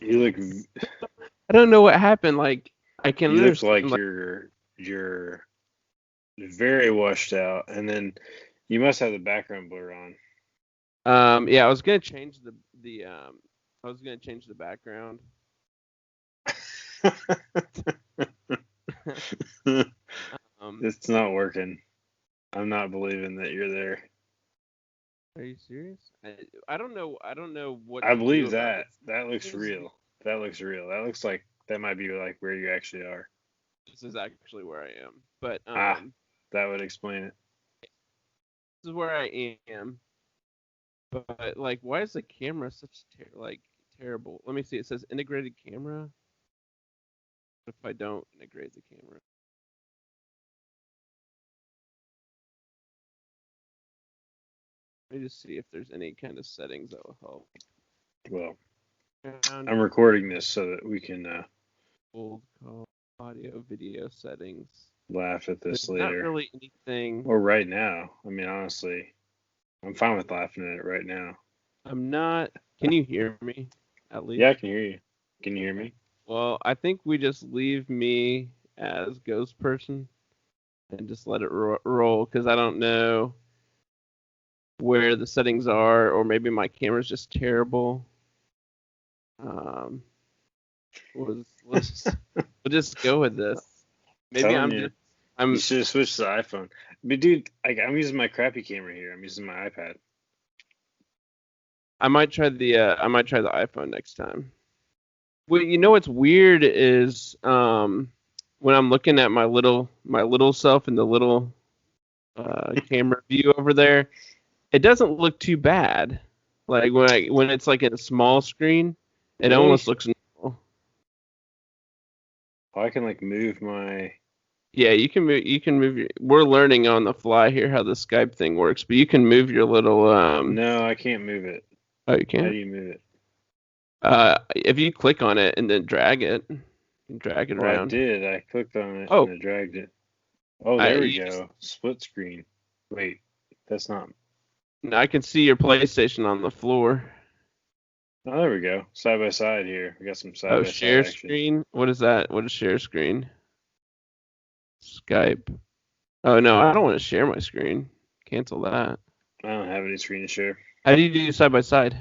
You look I don't know what happened. Like, I can you look understand. like Like, you're very washed out, and then you must have the background blur on. yeah, I was gonna change I was gonna change the background. um, It's not working. I'm not believing that you're there. are you serious? I don't know. I don't know what I to do believe about that. it. That looks This is real. That looks real. That looks like that might be like where you actually are. this is actually where I am, but Ah, that would explain it. this is where I am. But like, why is the camera such terrible? Let me see. It says integrated camera. What if I don't integrate the camera? Let me just see if there's any kind of settings that will help. Well, Background, I'm recording this so that we can old call, audio, video settings. laugh at this There's not later really anything. or right now. I mean, honestly, I'm fine with laughing at it right now. I'm not. Can you hear me? At Yeah, least. I can hear you. Can you hear Okay. me? Well, I think we just leave me as ghost person and just let it roll because I don't know where the settings are, or maybe my camera's just terrible. Um, we'll just go with this. Maybe Telling I'm you, just you I'm should have switched to the iPhone. But dude, I'm using my crappy camera here. I'm using my iPad. I might try the iPhone next time. Well, you know what's weird is when I'm looking at my little self in the little camera view over there, it doesn't look too bad. Like when it's like in a small screen, it Really? almost looks normal. Oh, I can like move my. Yeah, you can move we're learning on the fly here how the Skype thing works, but you can move your little No, I can't move it. oh you How do can't? you move it? If you click on it and then drag it, you can drag it Oh, I around. did. I clicked on it and Oh, I dragged it. Oh, there we you just go. Split screen. Wait, that's not. now I can see your PlayStation on the floor. Oh, there we go. Side by side here. We got some side Oh, by side share action. screen. What is that? What is share screen? Skype. Oh no, I don't want to share my screen. Cancel that. I don't have any screen to share. How do you do side by side?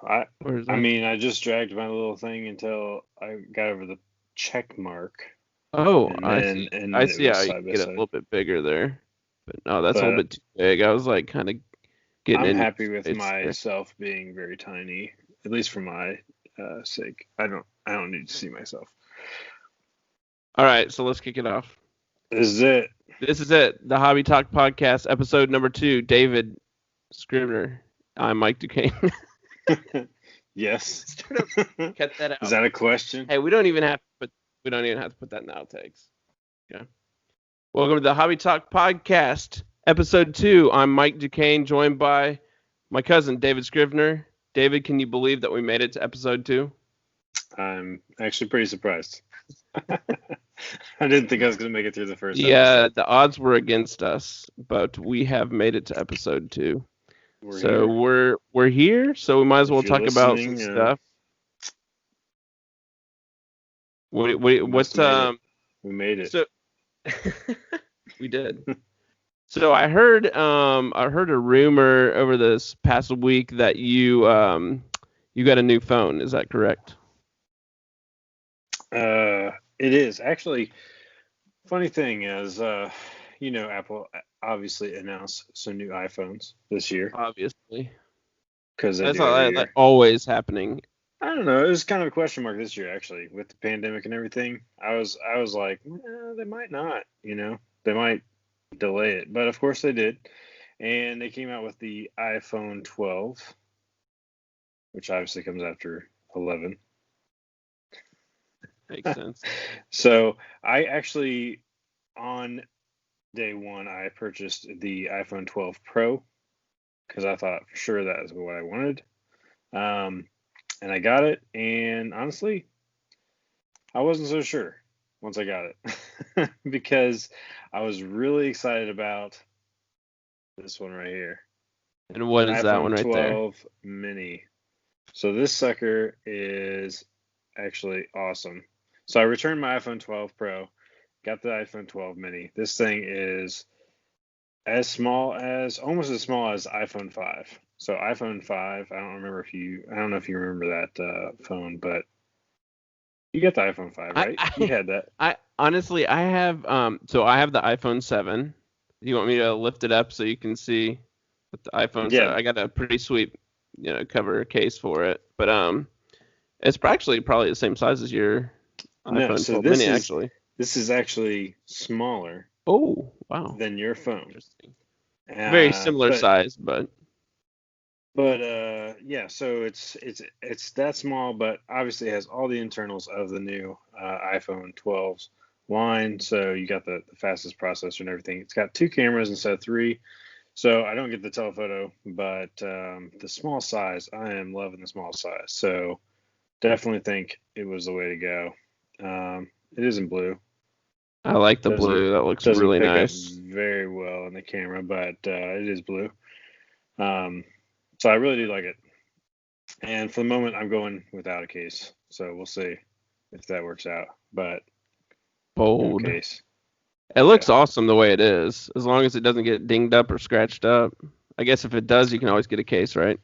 I Where is I that? mean, I just dragged my little thing until I got over the check mark, Oh, and I then see. and I then it see was how you side can by get it a side. little bit bigger there. But no, that's a little But bit too big. I was like kind of getting I'm in your happy with space there. myself being very tiny, at least for my sake. I don't need to see myself. All right, so let's kick it off. This is it. This is it. The Hobby Talk Podcast, episode number 2. David Scrivener. I'm Mike Duquesne. Yes. Straight up, cut that Is out. that a question? Hey, we don't even have to put that in the outtakes. Okay. Welcome to the Hobby Talk Podcast, episode 2. I'm Mike Duquesne, joined by my cousin David Scrivener. David, can you believe that we made it to episode 2? I'm actually pretty surprised. I didn't think I was going to make it through the first Yeah, episode. the odds were against us, but we have made it to episode 2. We're So here. we're here, so we might as well If you're talk about some listening, stuff. we must What have made it. We made it. so we did. So I heard a rumor over this past week that you got a new phone. Is that correct? It is actually. Funny thing is, Apple obviously announced some new iPhones this year Obviously, because they do every that's year. always happening. I don't know. It was kind of a question mark this year, actually, with the pandemic and everything. I was like, they might not. They might delay it, but of course they did, and they came out with the iPhone 12, which obviously comes after 11. Makes sense. So I actually, on day one, I purchased the iPhone 12 Pro because I thought for sure that is what I wanted. Um, and I got it, and honestly, I wasn't so sure once I got it because I was really excited about this one right here, And what an is that one iPhone right there? 12 mini. So this sucker is actually awesome. So I returned my iPhone 12 Pro, got the iPhone 12 mini. This thing is almost as small as iPhone 5. So iPhone 5, I don't know if you remember that phone, but you got the iPhone 5, I, right? You I, had that. I honestly, I have so I have the iPhone 7. Do you want me to lift it up so you can see what the iPhone 7? Yeah. I got a pretty sweet, cover case for it, but it's actually probably the same size as your No, iPhone so 12 mini, actually. this is actually smaller Oh, wow, than your phone. interesting. Very similar But size, but yeah, so it's that small, but obviously it has all the internals of the new iPhone 12's line. So you got the fastest processor and everything. It's got 2 cameras instead of 3. So I don't get the telephoto, but the small size, I am loving the small size. So definitely think it was the way to go. It is in blue. I like the Doesn't blue. That looks doesn't really pick up nice. very well in the camera, but it is blue. Um, so I really do like it. And for the moment, I'm going without a case. So we'll see if that works out. But no Bold. case. It Yeah. looks awesome the way it is, as long as it doesn't get dinged up or scratched up. I guess if it does, you can always get a case, right?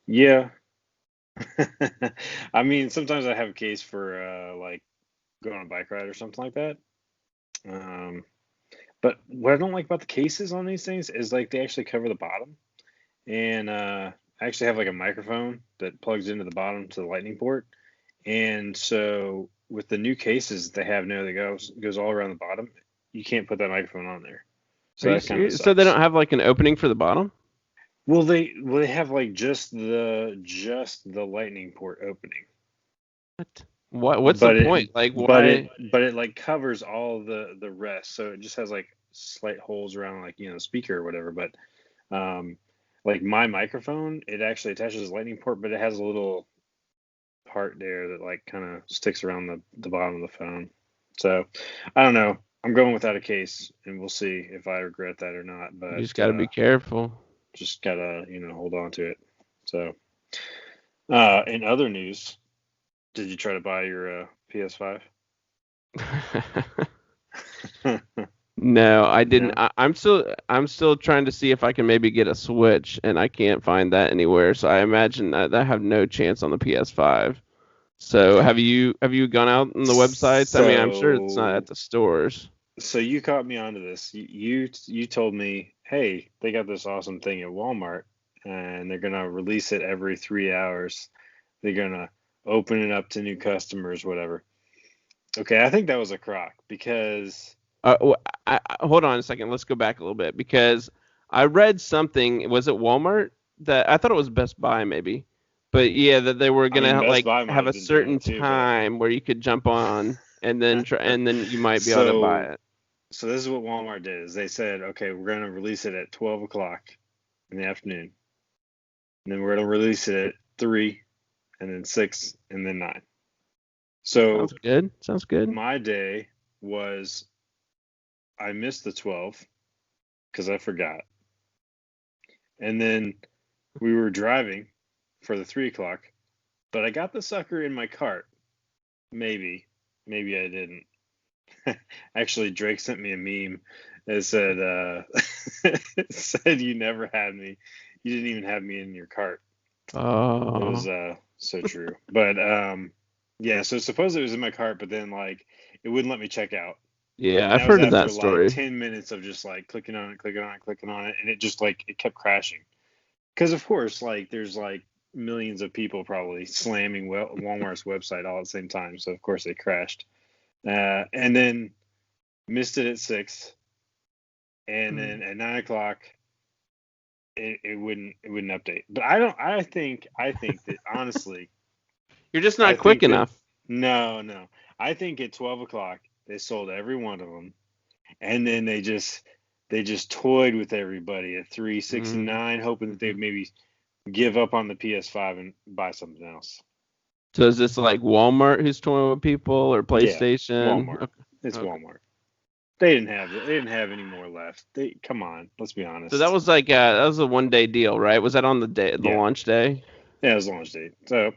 Yeah. I mean, sometimes I have a case for like going on a bike ride or something like that. Um, but what I don't like about the cases on these things is like they actually cover the bottom. And I actually have like a microphone that plugs into the bottom to the lightning port. And so with the new cases they have now that goes all around the bottom, you can't put that microphone on there. Are So you that kind of serious? So they sucks. don't have like an opening for the bottom? Well they have like just the lightning port opening. What? What's the But point? it Like, but it why? but it like covers all the rest. So it just has like slight holes around like, speaker or whatever, but um like my microphone, it actually attaches a lightning port, but it has a little part there that like kind of sticks around the bottom of the phone. So I don't know. I'm going without a case, and we'll see if I regret that or not. You just But got to be careful. just gotta hold on to it. So in other news, did you try to buy your PS5? No, I didn't. No. I'm still trying to see if I can maybe get a Switch, and I can't find that anywhere. So I imagine that I have no chance on the PS5. So have you gone out on the websites? I mean, I'm sure it's not at So the stores. so you caught me onto this. You told me, hey, they got this awesome thing at Walmart, and they're gonna release it every 3 hours. They're gonna open it up to new customers, whatever. Okay, I think that was a crock because Hold on a second. Let's go back a little bit because I read something. Was it Walmart? That I thought it was Best Buy maybe, but yeah, that they were I mean gonna Best like Buy might have have a been doing certain it too, but time where you could jump on and then and then you might be able to buy so it. so this is what Walmart did is they said, okay, we're gonna release it at 12 o'clock in the afternoon, and then we're gonna release it at 3, and then 6, and then 9. So Sounds good. Sounds good. my day was I missed the 12 because I forgot. And then we were driving for the 3 o'clock, but I got the sucker in my cart. Maybe, maybe I didn't. Actually, Drake sent me a meme that said, it said you never had me. You didn't even have me in your cart. It was Oh, so true. But yeah, so supposedly it was in my cart, but then like it wouldn't let me check out. yeah, And I've that was heard of after that like story. 10 minutes of just like clicking on it, clicking on it, clicking on it, and it just like it kept crashing. Because of course, like there's like millions of people probably slamming Walmart's website all at the same time, so of course it crashed. And then missed it at 6, and Hmm. then at 9 o'clock it wouldn't update. But I don't. I think that honestly, You're just I not quick think that enough. no. I think at 12 o'clock they sold every one of them, and then they just toyed with everybody at 3, 6, and Mm. 9, hoping that they'd maybe give up on the PS5 and buy something else. So is this like Walmart who's toying with people or Yeah, PlayStation? Walmart. Okay. It's Okay. Walmart. They didn't have any more left. They come on, let's be So that honest. was like that was a 1 day deal, right? Was that on the day the Yeah, launch day? Yeah, it was launch date. So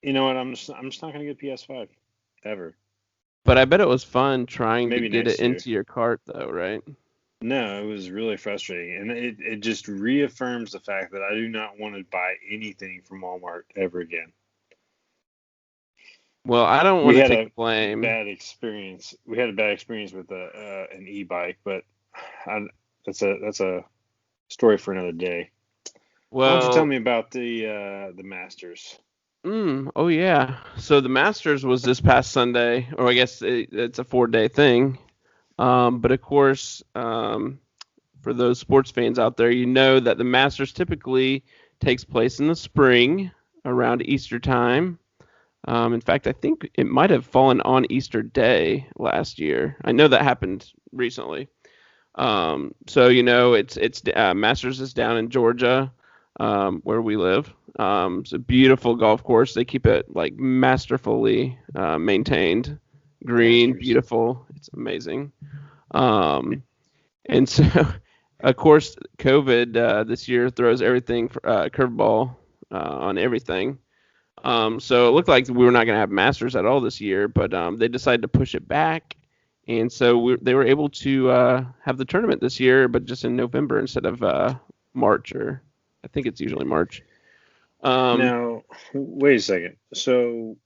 you know what? I'm just not gonna get PS5 ever. But I bet it was fun trying to Maybe get it next year. into your cart, though, right? No, it was really frustrating, and it just reaffirms the fact that I do not want to buy anything from Walmart ever again. Well, I don't want We to had take a the blame. bad experience. We had a bad experience with an e-bike, but I, that's a story for another day. Why don't you tell Well, me about the Masters? oh yeah. So the Masters was this past Sunday, or I guess it's a 4-day thing. But of course, for those sports fans out there, you know that the Masters typically takes place in the spring around Easter time. In fact, I think it might have fallen on Easter Day last year. I know that happened recently. So it's Masters is down in Georgia, where we live. It's a beautiful golf course. They keep it like masterfully maintained, green, Masters. beautiful. It's amazing. Um, and so, of course, COVID this year throws everything curveball on everything. So it looked like we were not going to have Masters at all this year, but they decided to push it back, and so they were able to have the tournament this year, but just in November instead of March, or I think it's usually March. Um, Now, wait a second. So,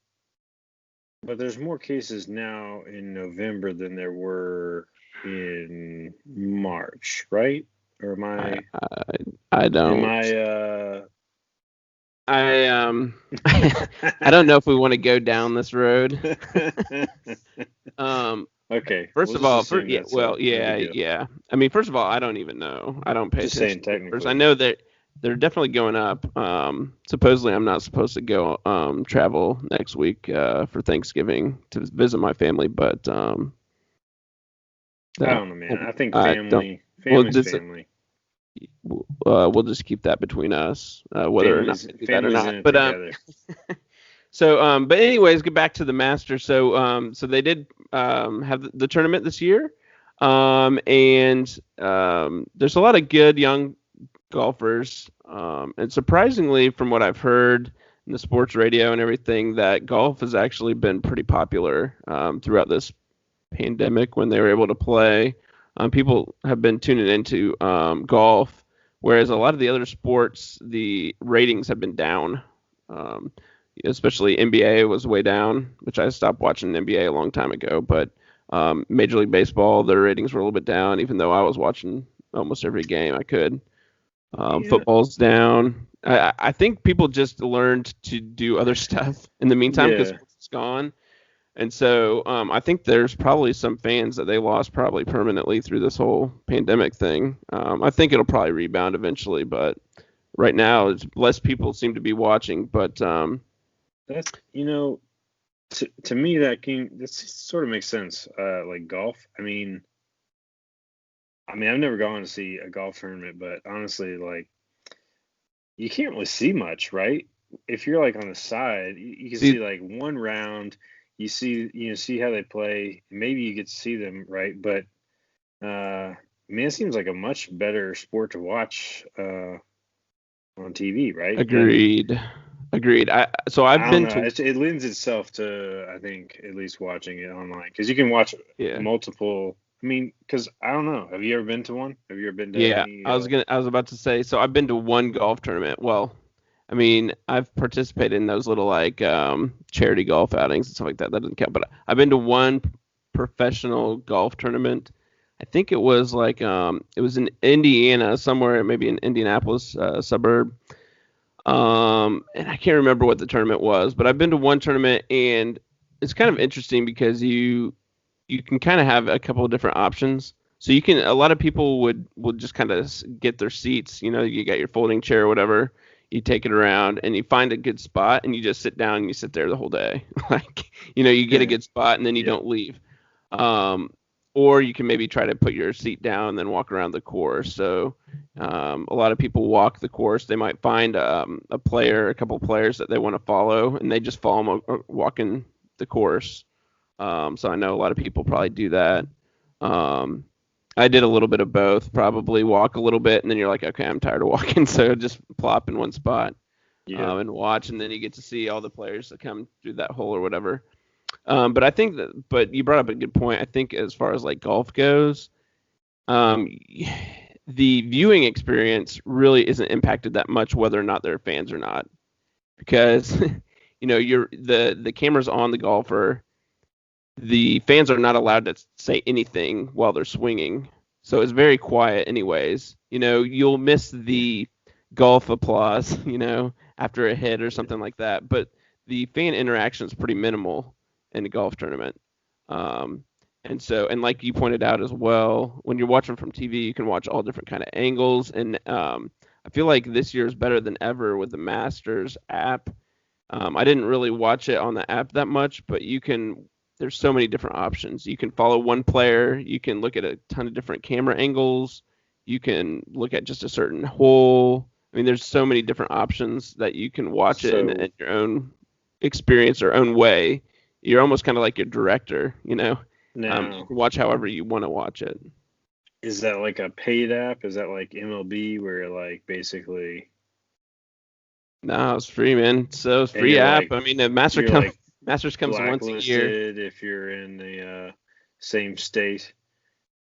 but there's more cases now in November than there were in March, right? Or am I, I I I am don't I I I don't know if we want to go down this road. Um, Okay, First we'll of just all, assume yeah, that's well, no big yeah, deal. yeah. I mean, first of all, I don't even know. I don't pay Just attention saying to the numbers. I technically. know that they're definitely going up. Supposedly, I'm not supposed to go travel next week for Thanksgiving to visit my family, but I that don't know, man. I think I don't. Well, family's family. we'll just keep that between us, whether or not Families they do that or families not. in it But together. but anyways, get back to the Masters. So they did have the tournament this year, and there's a lot of good young golfers, and surprisingly, from what I've heard in the sports radio and everything, that golf has actually been pretty popular throughout this pandemic when they were able to play. People have been tuning into golf, whereas a lot of the other sports, the ratings have been down. Um, Especially NBA was way down, which I stopped watching NBA a long time ago. But Major League Baseball, their ratings were a little bit down, even though I was watching almost every game I could. Yeah. Football's down. I think people just learned to do other stuff in the meantime because Yeah. sports is gone. And so I think there's probably some fans that they lost probably permanently through this whole pandemic thing. I think it'll probably rebound eventually, but right now it's less people seem to be watching. But That's to me that sort of makes sense. Like golf. I mean I've never gone to see a golf tournament, but honestly, like you can't really see much, right? If you're like on the side, you can see, see like one round. You see how they play. Maybe you get to see them, right? But man, it seems like a much better sport to watch on TV, right? Than agreed, agreed. I've I don't been know. to, It lends itself to, I think, at least watching it online because you can watch yeah. multiple. I mean, because I don't know. Have you ever been to one? Have you ever been to Yeah, any? I was about to say, so I've been to one golf tournament. Well, I mean, I've participated in those little like charity golf outings and stuff like that. That doesn't count. But I've been to one professional golf tournament. I think it was like it was in Indiana, somewhere maybe in Indianapolis suburb. And I can't remember what the tournament was, but I've been to one tournament, and it's kind of interesting because you can kind of have a couple of different options. So you can a lot of people would just kind of get their seats. You know, you got your folding chair or whatever. You take it around and you find a good spot and you just sit down and you sit there the whole day. Like, you get a good spot and then you Yep. don't leave. Um, or you can maybe try to put your seat down and then walk around the course. So a lot of people walk the course. They might find a couple of players that they want to follow, and they just follow them walking the course. So I know a lot of people probably do that. Um, I did a little bit of both, probably walk a little bit, and then you're like, okay, I'm tired of walking, so just plop in one spot. Yeah. and watch, and then you get to see all the players that come through that hole or whatever. But you brought up a good point. I think as far as like golf goes, um, the viewing experience really isn't impacted that much whether or not they're fans or not, because you're the camera's on the golfer. The fans are not allowed to say anything while they're swinging, so it's very quiet anyways. You'll miss the golf applause, after a hit or something like that, but the fan interaction is pretty minimal in a golf tournament. um, and like you pointed out as well, when you're watching from TV, you can watch all different kind of angles, and I feel like this year is better than ever with the Masters app. I didn't really watch it on the app that much, but there's so many different options. You can follow one player, you can look at a ton of different camera angles, you can look at just a certain hole. I mean, there's so many different options that you can watch it in your own experience or own way. You're almost kind of like a director. You Now, can watch however you want to watch it. is that like a paid app? Is that like MLB where like basically No, it's free, man. So it's and free you're app. like I mean, the you're like Masters comes once a year. blacklisted if you're in the same state?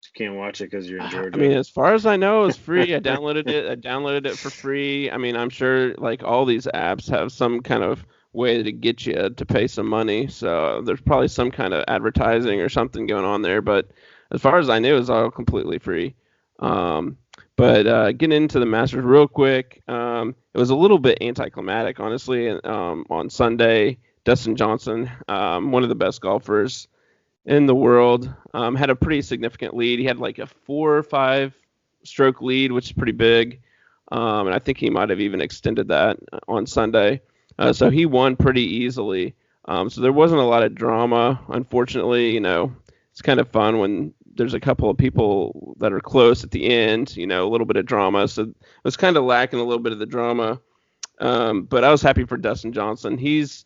You can't watch it because you're in I Georgia. mean, as far as I know, it's free. I downloaded it for free. I mean, I'm sure like all these apps have some kind of way to get you to pay some money. So there's probably some kind of advertising or something going on there. But as far as I knew, it's all completely free. But getting into the Masters real quick, it was a little bit anticlimactic, honestly. On Sunday, Dustin Johnson, one of the best golfers in the world, had a pretty significant lead. He had like a 4 or 5 stroke lead, which is pretty big. And I think he might have even extended that on Sunday. So he won pretty easily. So there wasn't a lot of drama, unfortunately. It's kind of fun when there's a couple of people that are close at the end, a little bit of drama. So it was kind of lacking a little bit of the drama. But I was happy for Dustin Johnson. He's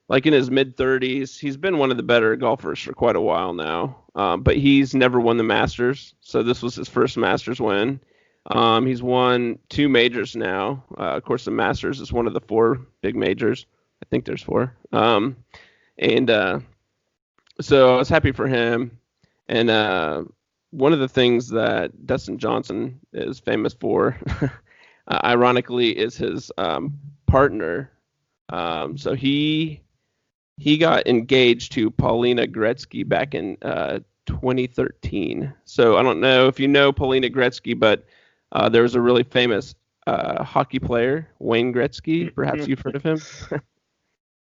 like in his mid 30s. He's been one of the better golfers for quite a while now, but he's never won the Masters. So this was his first Masters win. He's won 2 majors now. Of course, the Masters is one of the 4 big majors. I think there's 4. And so I was happy for him. And one of the things that Dustin Johnson is famous for, ironically, is his partner. So he got engaged to Paulina Gretzky back in 2013. So I don't know if you know Paulina Gretzky, but there was a really famous hockey player, Wayne Gretzky. Perhaps you've heard of him.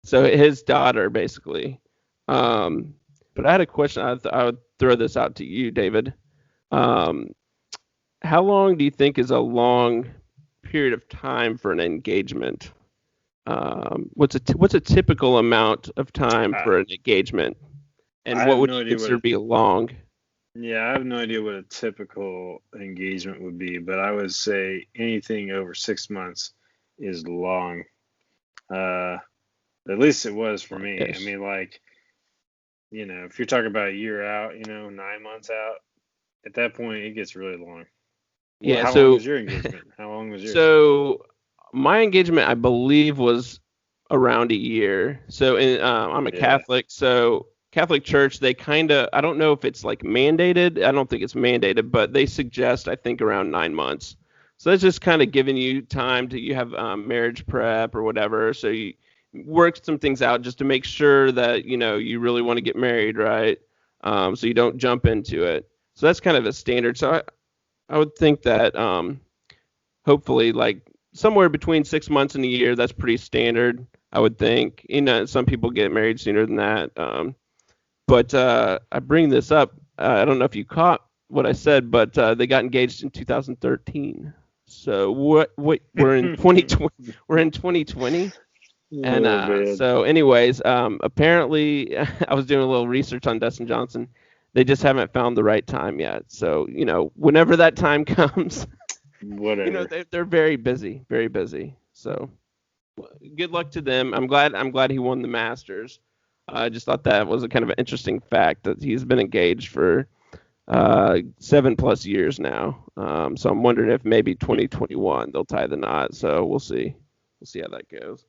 So his daughter, basically. But I had a question. I would throw this out to you, David. How long do you think is a long period of time for an engagement? What's a typical amount of time for an engagement, and what would you consider to be long? Yeah, I have no idea what a typical engagement would be, but I would say anything over 6 months is long. At least it was for me. Yes. I mean, like, if you're talking about a year out, 9 months out, at that point it gets really long. Yeah. How long was your engagement? How long was yours? So my engagement, I believe, was around a year. So I'm a Catholic, so Catholic Church, they kind of, I don't know if it's like mandated. I don't think it's mandated, but they suggest, I think, around 9 months. So that's just kind of giving you time to, you have marriage prep or whatever. So you work some things out just to make sure that, you really want to get married, right? So you don't jump into it. So that's kind of a standard. So I would think that hopefully like somewhere between 6 months and a year, that's pretty standard, I would think. Some people get married sooner than that. But I bring this up. I don't know if you caught what I said, but they got engaged in 2013. So what we're in 2020. We're in 2020. And so anyways, apparently I was doing a little research on Dustin Johnson. They just haven't found the right time yet. So, whenever that time comes, whatever. They're very busy, very busy. So good luck to them. I'm glad he won the Masters. I just thought that was a kind of an interesting fact that he's been engaged for 7+ years now. So I'm wondering if maybe 2021 they'll tie the knot. So we'll see. we'll see how that goes.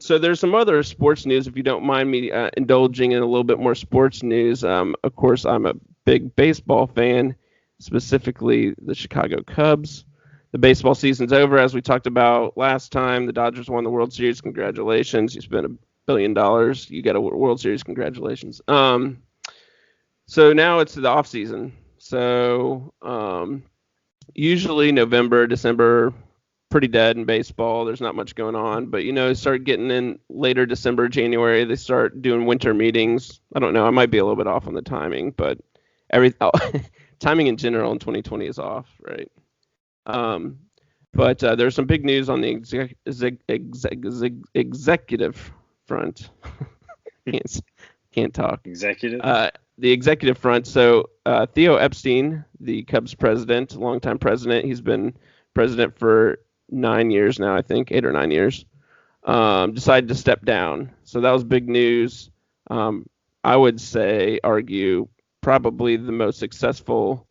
So there's some other sports news, if you don't mind me indulging in a little bit more sports news. Of course, I'm a big baseball fan, specifically the Chicago Cubs. The baseball season's over, as we talked about last time. The Dodgers won the World Series. Congratulations. You spent $1 billion. You got a World Series. Congratulations. So now it's the off season. So usually November, December, pretty dead in baseball. There's not much going on, but start getting in later December, January. They start doing winter meetings. I don't know. I might be a little bit off on the timing, but timing in general in 2020 is off, right? But there's some big news on the executive front. Can't talk. Executive. The executive front. So Theo Epstein, the Cubs president, longtime president, he's been president for 9 years now, I think, 8 or 9 years, decided to step down. So that was big news. I would argue, probably the most successful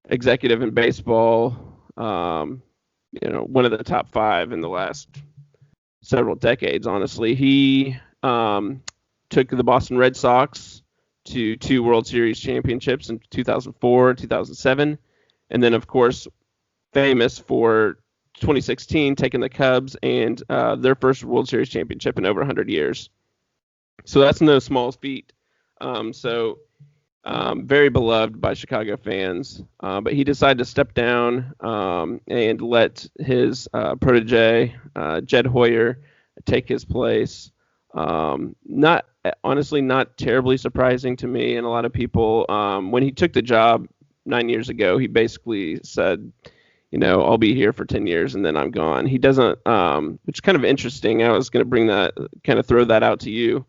executive in baseball. One of the top 5 in the last several decades, honestly. He took the Boston Red Sox to 2 World Series championships in 2004, 2007, and then, of course, famous for 2016 taking the Cubs and their first World Series championship in over 100 years. So that's no small feat. Very beloved by Chicago fans. But he decided to step down and let his protege, Jed Hoyer, take his place. Not terribly surprising to me and a lot of people. When he took the job 9 years ago, he basically said, I'll be here for 10 years and then I'm gone. He doesn't, which is kind of interesting. I was going to throw that out to you,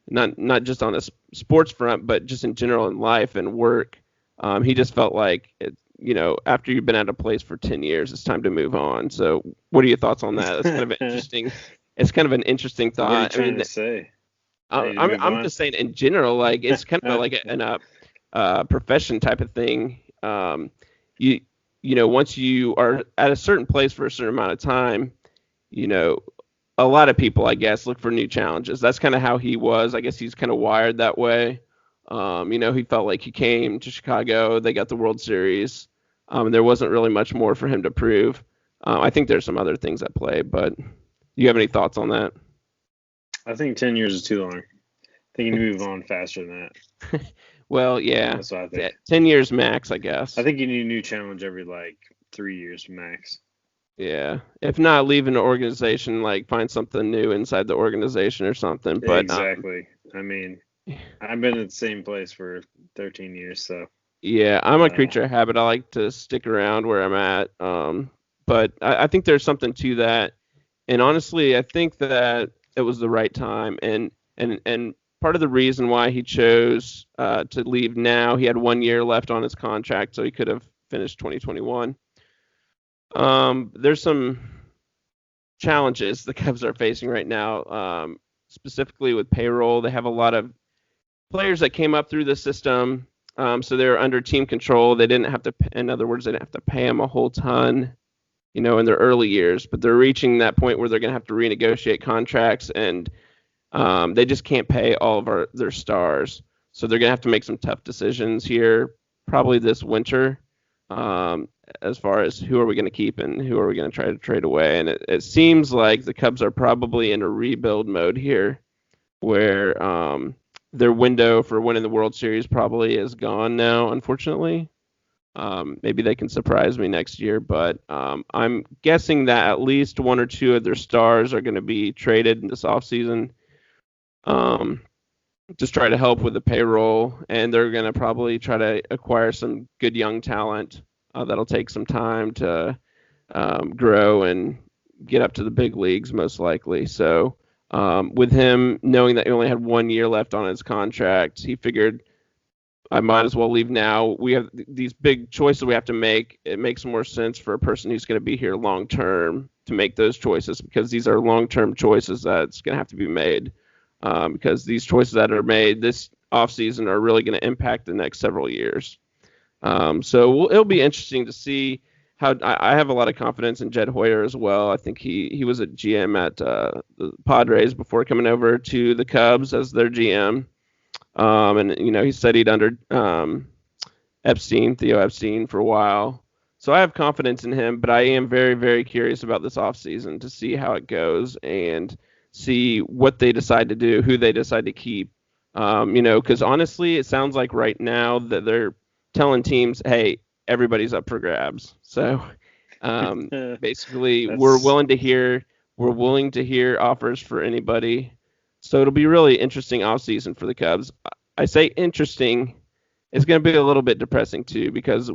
not just on a sports front, but just in general in life and work. He just felt like, after you've been at a place for 10 years, it's time to move on. So what are your thoughts on that? That's kind of interesting. It's kind of an interesting thought. What are you trying to say? I'm just saying in general, like it's kind of like a profession type of thing. Once you are at a certain place for a certain amount of time, a lot of people, I guess, look for new challenges. That's kind of how he was. I guess he's kind of wired that way. He felt like he came to Chicago. They got the World Series. There wasn't really much more for him to prove. I think there's some other things at play, but do you have any thoughts on that? I think 10 years is too long. I think you need to move on faster than that. Well, yeah. That's what I think. 10 years max, I guess. I think you need a new challenge every 3 years max. Yeah. If not, leave an organization, find something new inside the organization or something. But exactly. I mean, I've been at the same place for 13 years, so. Yeah, I'm a creature of habit. I like to stick around where I'm at. But I think there's something to that. And honestly, I think that it was the right time. And part of the reason why he chose to leave now, he had 1 year left on his contract, so he could have finished 2021. There's some challenges the Cubs are facing right now, specifically with payroll. They have a lot of players that came up through the system, so they're under team control. They didn't have to, in other words, they didn't have to pay them a whole ton, in their early years. But they're reaching that point where they're going to have to renegotiate contracts, and they just can't pay all of their stars. So they're going to have to make some tough decisions here, probably this winter. As far as who are we going to keep and who are we going to try to trade away. And it seems like the Cubs are probably in a rebuild mode here, where their window for winning the World Series probably is gone now, unfortunately. Maybe they can surprise me next year, but I'm guessing that at least 1 or 2 of their stars are going to be traded in this offseason. Just try to help with the payroll, and they're going to probably try to acquire some good young talent that'll take some time to grow and get up to the big leagues, most likely. So with him knowing that he only had 1 year left on his contract, he figured I might as well leave now. We have these big choices we have to make. It makes more sense for a person who's going to be here long term to make those choices, because these are long-term choices that's going to have to be made. Because these choices that are made this offseason are really going to impact the next several years. So it'll be interesting to see I have a lot of confidence in Jed Hoyer as well. I think he was a GM at the Padres before coming over to the Cubs as their GM. And he studied under Theo Epstein for a while. So I have confidence in him, but I am very, very curious about this offseason to see how it goes and see what they decide to do, who they decide to keep. Because honestly, it sounds like right now that they're telling teams, hey, everybody's up for grabs. So basically, we're willing to hear offers for anybody. So it'll be really interesting offseason for the Cubs. I say interesting. It's going to be a little bit depressing too, because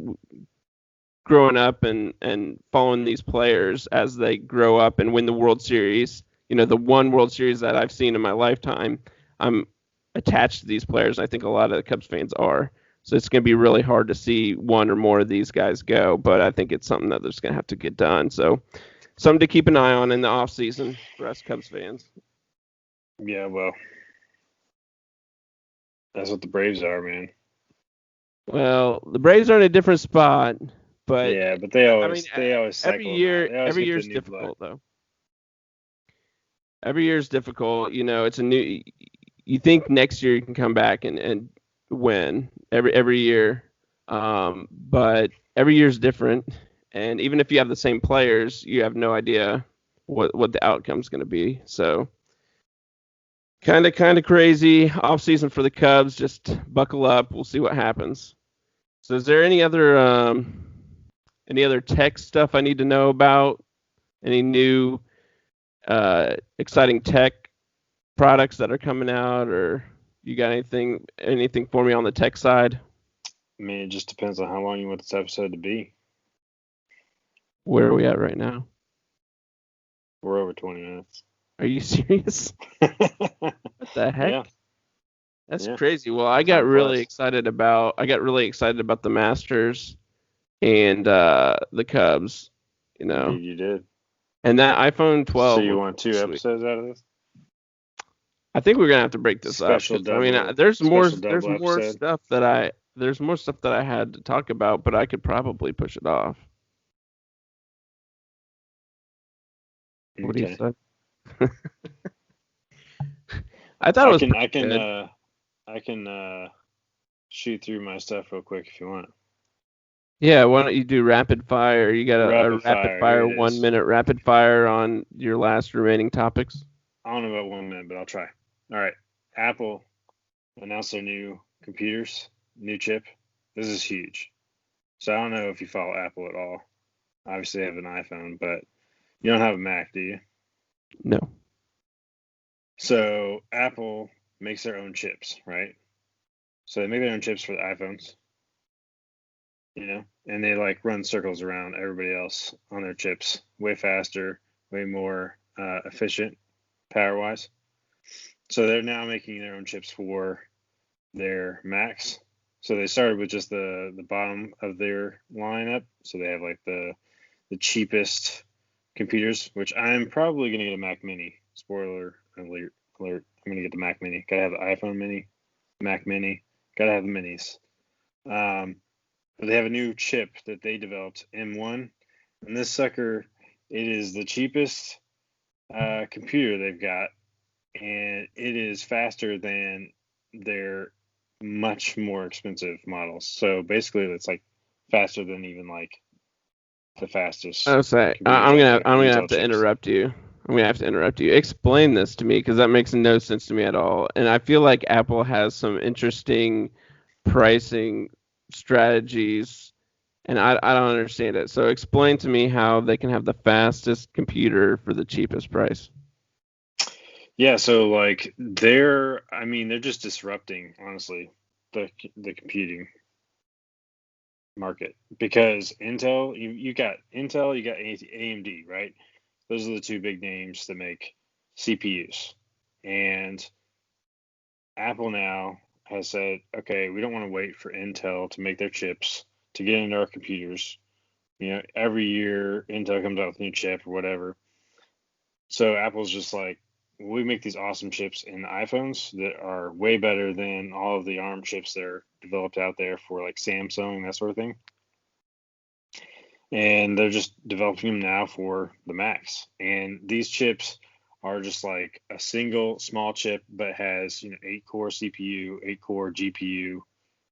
growing up and following these players as they grow up and win the World Series, the one World Series that I've seen in my lifetime, I'm attached to these players. I think a lot of the Cubs fans are. So it's going to be really hard to see one or more of these guys go, but I think it's something that they're just going to have to get done. So something to keep an eye on in the offseason for us Cubs fans. Yeah, well, that's what the Braves are, man. Well, the Braves are in a different spot, but yeah, but they always every year is difficult though. Every year is difficult. It's a new. You think next year you can come back and win every year, but every year is different. And even if you have the same players, you have no idea what the outcome's going to be. So kind of crazy off season for the Cubs. Just buckle up. We'll see what happens. So is there any other tech stuff I need to know about? Any new exciting tech products that are coming out, or you got anything for me on the tech side? I mean, it just depends on how long you want this episode to be. Where are we at right now? We're over 20 minutes. Are you serious? What the heck? Yeah. That's crazy. Well, I got really excited about the Masters and the Cubs, Indeed you did. And that iPhone 12. So you want 2 episodes out of this? I think we're gonna have to break this up. There's more stuff that I had to talk about, but I could probably push it off. Okay. What do you say? I thought it was I can shoot through my stuff real quick if you want. Yeah, why don't you do rapid fire? You got a rapid fire 1 minute rapid fire on your last remaining topics? I don't know about 1 minute, but I'll try. All right. Apple announced their new computers, new chip. This is huge. So I don't know if you follow Apple at all. Obviously, I have an iPhone, but you don't have a Mac, do you? No. So Apple makes their own chips, right? So they make their own chips for the iPhones, and they run circles around everybody else on their chips, way faster, way more efficient power-wise. So they're now making their own chips for their Macs. So they started with just the bottom of their lineup. So they have the cheapest computers, which I'm probably going to get a Mac Mini. Spoiler alert. I'm going to get the Mac Mini. Got to have the iPhone Mini, Mac Mini. Got to have the minis. But they have a new chip that they developed, M1. And this sucker, it is the cheapest computer they've got. And it is faster than their much more expensive models. So basically, it's faster than even the fastest. I'm gonna have to interrupt you. I'm gonna have to interrupt you. Explain this to me, because that makes no sense to me at all. And I feel like Apple has some interesting pricing strategies, and I don't understand it. So explain to me how they can have the fastest computer for the cheapest price. Yeah, so they're just disrupting, honestly, the computing market, because Intel, you got Intel, you got AMD, right? Those are the two big names that make CPUs. And Apple now has said, okay, we don't want to wait for Intel to make their chips to get into our computers. Every year Intel comes out with a new chip or whatever. So Apple's just we make these awesome chips in the iPhones that are way better than all of the ARM chips that are developed out there for Samsung, that sort of thing. and they're just developing them now for the Macs. And these chips are just like a single small chip, but has 8-core CPU, 8-core GPU,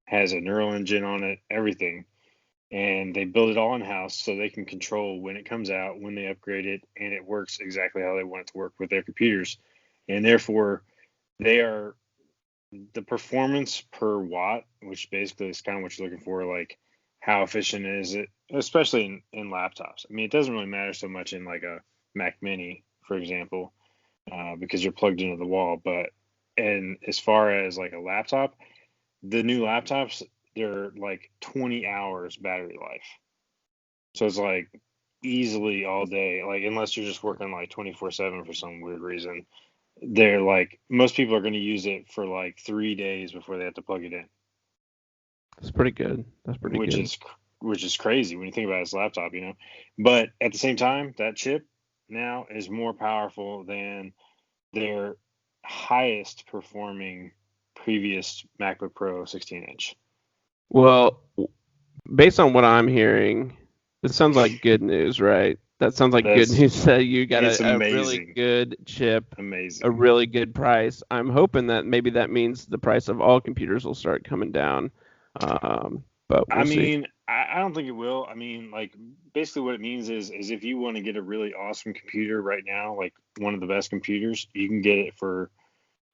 has a neural engine on it, everything. And they build it all in house so they can control when it comes out, when they upgrade it, and it works exactly how they want it to work with their computers. And therefore, they are the performance per watt, which basically is kind of what you're looking for, like how efficient is it, especially in laptops. I mean, it doesn't really matter so much in like a Mac Mini, for example, because you're plugged into the wall. But and as far as like a laptop, the new laptops, they're like 20 hours battery life. So it's like easily all day, like unless you're just working like 24/7 for some weird reason. They're like most people are going to use it for like 3 days before they have to plug it in, That's pretty good. That's pretty which good. is which is crazy when you think about it as a laptop, But at the same time, that chip now is more powerful than their highest performing previous MacBook Pro 16-inch. Well, based on what I'm hearing, this sounds like good news, right? That sounds like good That's news that you got It's a really amazing, good chip, a amazing. really good price. I'm hoping that maybe that means the price of all computers will start coming down. But I we'll see. mean, I don't think it will. I mean, like basically what it means is if you want to get a really awesome computer right now, like one of the best computers, you can get it for,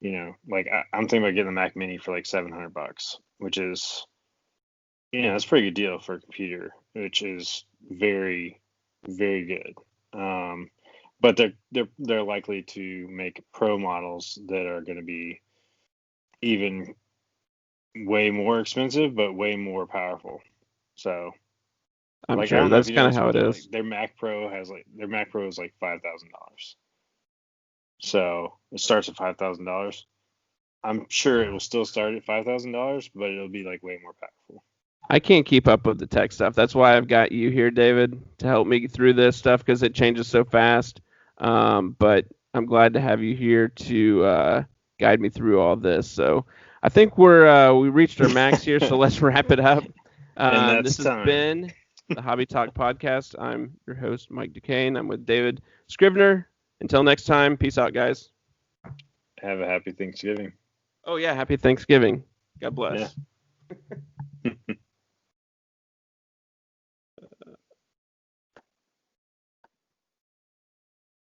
like I'm thinking about getting a Mac Mini for like $700, which is, that's a pretty good deal for a computer, which is very, very good. But they're likely to make pro models that are going to be even way more expensive, but way more powerful. So, I'm like, I sure don't know if that's you know kind of this, how but it is. their Mac Pro is like $5,000. So it starts at $5,000. I'm sure it will still start at $5,000, but it'll be like way more powerful. I can't keep up with the tech stuff. That's why I've got you here, David, to help me through this stuff because it changes so fast. But I'm glad to have you here to guide me through all this. So I think we reached our max here. So let's wrap it up. And This that's has time. been the Hobby Talk podcast. I'm your host, Mike Duquesne. I'm with David Scrivener. Until next time, peace out, guys. Have a happy Thanksgiving. Oh yeah, happy Thanksgiving. God Yeah. bless.